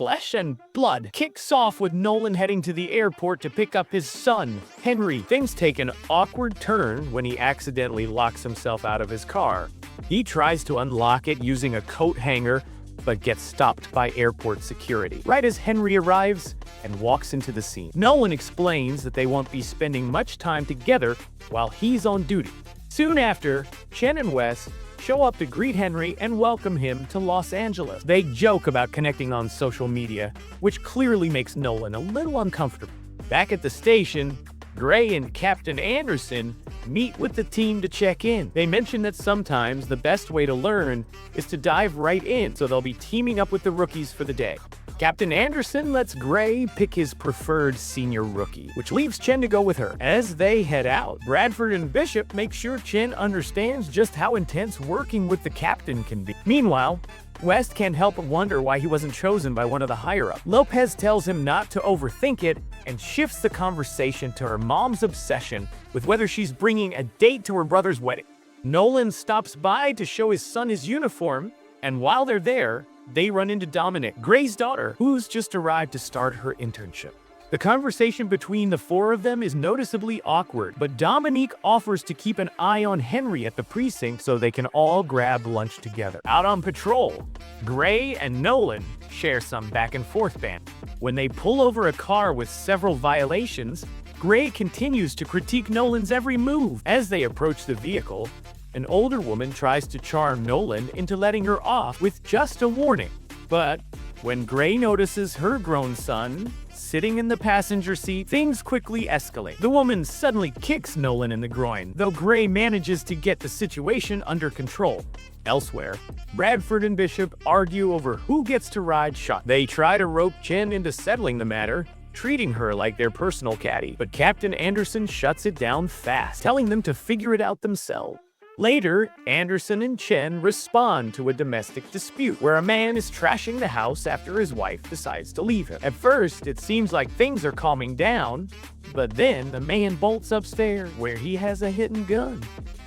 flesh and blood kicks off with Nolan heading to the airport to pick up his son, Henry. Things take an awkward turn when he accidentally locks himself out of his car. He tries to unlock it using a coat hanger, but gets stopped by airport security right as Henry arrives and walks into the scene. Nolan explains that they won't be spending much time together while he's on duty. Soon after, Chen and Wes show up to greet Henry and welcome him to Los Angeles. They joke about connecting on social media, which clearly makes Nolan a little uncomfortable. Back at the station, Gray and Captain Anderson meet with the team to check in. They mention that sometimes the best way to learn is to dive right in, so they'll be teaming up with the rookies for the day. Captain Anderson lets Gray pick his preferred senior rookie, which leaves Chen to go with her. As they head out, Bradford and Bishop make sure Chen understands just how intense working with the captain can be. Meanwhile, West can't help but wonder why he wasn't chosen by one of the higher-ups. Lopez tells him not to overthink it and shifts the conversation to her mom's obsession with whether she's bringing a date to her brother's wedding. Nolan stops by to show his son his uniform, and while they're there, they run into Dominic, Gray's daughter, who's just arrived to start her internship. The conversation between the four of them is noticeably awkward, but Dominique offers to keep an eye on Henry at the precinct so they can all grab lunch together. Out on patrol, Gray and Nolan share some back and forth banter. When they pull over a car with several violations, Gray continues to critique Nolan's every move. As they approach the vehicle, an older woman tries to charm Nolan into letting her off with just a warning. But when Gray notices her grown son sitting in the passenger seat, things quickly escalate. The woman suddenly kicks Nolan in the groin, though Gray manages to get the situation under control. Elsewhere, Bradford and Bishop argue over who gets to ride shotgun. They try to rope Chen into settling the matter, treating her like their personal caddy, but Captain Anderson shuts it down fast, telling them to figure it out themselves. Later, Anderson and Chen respond to a domestic dispute where a man is trashing the house after his wife decides to leave him. At first, it seems like things are calming down, but then the man bolts upstairs where he has a hidden gun.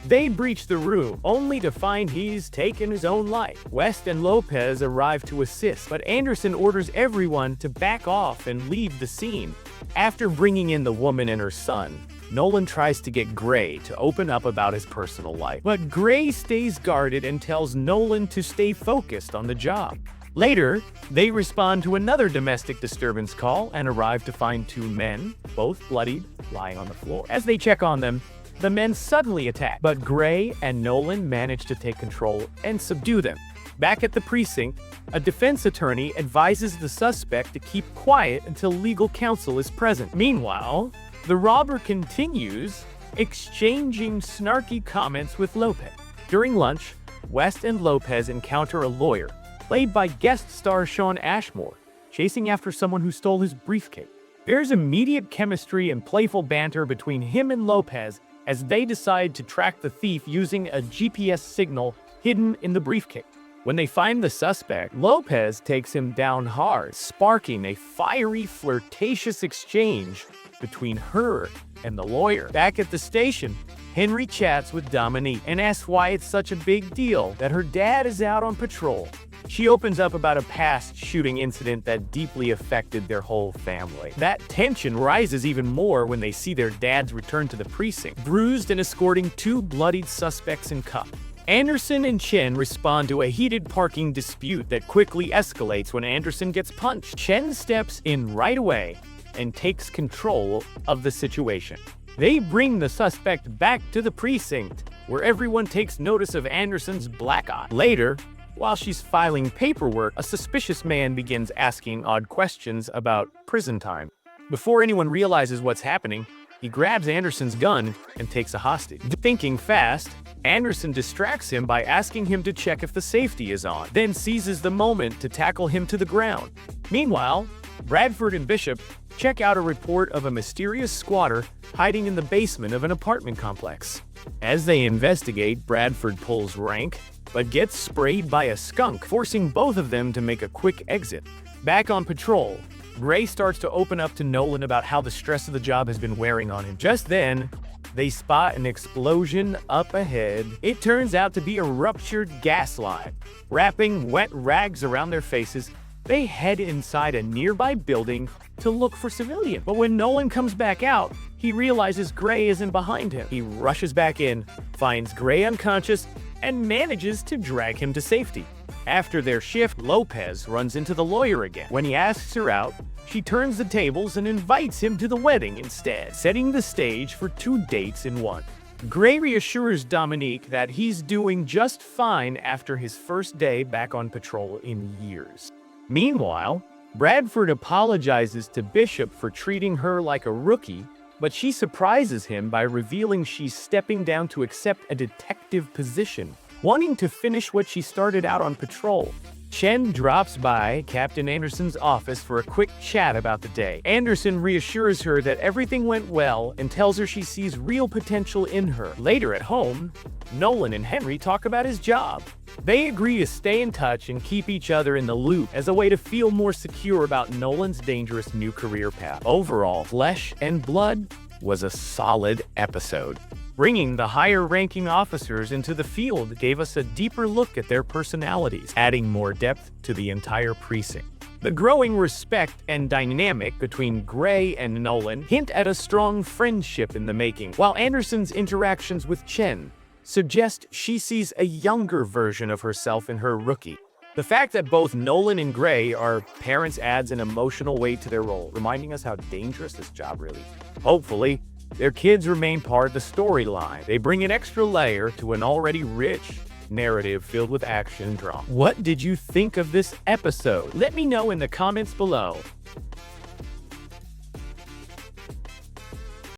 They breach the room, only to find he's taken his own life. West and Lopez arrive to assist, but Anderson orders everyone to back off and leave the scene. After bringing in the woman and her son, Nolan tries to get Gray to open up about his personal life, but Gray stays guarded and tells Nolan to stay focused on the job. Later, they respond to another domestic disturbance call and arrive to find two men, both bloodied, lying on the floor. As they check on them, the men suddenly attack, but Gray and Nolan manage to take control and subdue them. Back at the precinct, a defense attorney advises the suspect to keep quiet until legal counsel is present. Meanwhile, the robber continues exchanging snarky comments with Lopez. During lunch, West and Lopez encounter a lawyer, played by guest star Shawn Ashmore, chasing after someone who stole his briefcase. There's immediate chemistry and playful banter between him and Lopez as they decide to track the thief using a GPS signal hidden in the briefcase. When they find the suspect, Lopez takes him down hard, sparking a fiery, flirtatious exchange between her and the lawyer. Back at the station, Henry chats with Dominique and asks why it's such a big deal that her dad is out on patrol. She opens up about a past shooting incident that deeply affected their whole family. That tension rises even more when they see their dads return to the precinct, bruised and escorting two bloodied suspects in cuffs. Anderson and Chen respond to a heated parking dispute that quickly escalates when Anderson gets punched. Chen steps in right away and takes control of the situation. They bring the suspect back to the precinct, where everyone takes notice of Anderson's black eye. Later, while she's filing paperwork, a suspicious man begins asking odd questions about prison time. Before anyone realizes what's happening, he grabs Anderson's gun and takes a hostage. Thinking fast, Anderson distracts him by asking him to check if the safety is on, then seizes the moment to tackle him to the ground. Meanwhile, Bradford and Bishop check out a report of a mysterious squatter hiding in the basement of an apartment complex. As they investigate, Bradford pulls rank, but gets sprayed by a skunk, forcing both of them to make a quick exit. Back on patrol, Gray starts to open up to Nolan about how the stress of the job has been wearing on him. Just then, they spot an explosion up ahead. It turns out to be a ruptured gas line. Wrapping wet rags around their faces, They head inside a nearby building to look for civilians. But when Nolan comes back out, he realizes Gray isn't behind him. He rushes back in, finds Gray unconscious, and manages to drag him to safety. After their shift, Lopez runs into the lawyer again. When he asks her out, she turns the tables and invites him to the wedding instead, setting the stage for 2 dates in one. Gray reassures Dominique that he's doing just fine after his first day back on patrol in years. Meanwhile, Bradford apologizes to Bishop for treating her like a rookie, but she surprises him by revealing she's stepping down to accept a detective position, wanting to finish what she started out on patrol. Chen drops by Captain Anderson's office for a quick chat about the day. Anderson reassures her that everything went well and tells her she sees real potential in her. Later at home, Nolan and Henry talk about his job. They agree to stay in touch and keep each other in the loop as a way to feel more secure about Nolan's dangerous new career path. Overall, Flesh and Blood was a solid episode. Bringing the higher-ranking officers into the field gave us a deeper look at their personalities, adding more depth to the entire precinct. The growing respect and dynamic between Gray and Nolan hint at a strong friendship in the making, while Anderson's interactions with Chen suggest she sees a younger version of herself in her rookie. The fact that both Nolan and Gray are parents adds an emotional weight to their role, reminding us how dangerous this job really is. Hopefully, their kids remain part of the storyline. They bring an extra layer to an already rich narrative filled with action and drama. What did you think of this episode? Let me know in the comments below.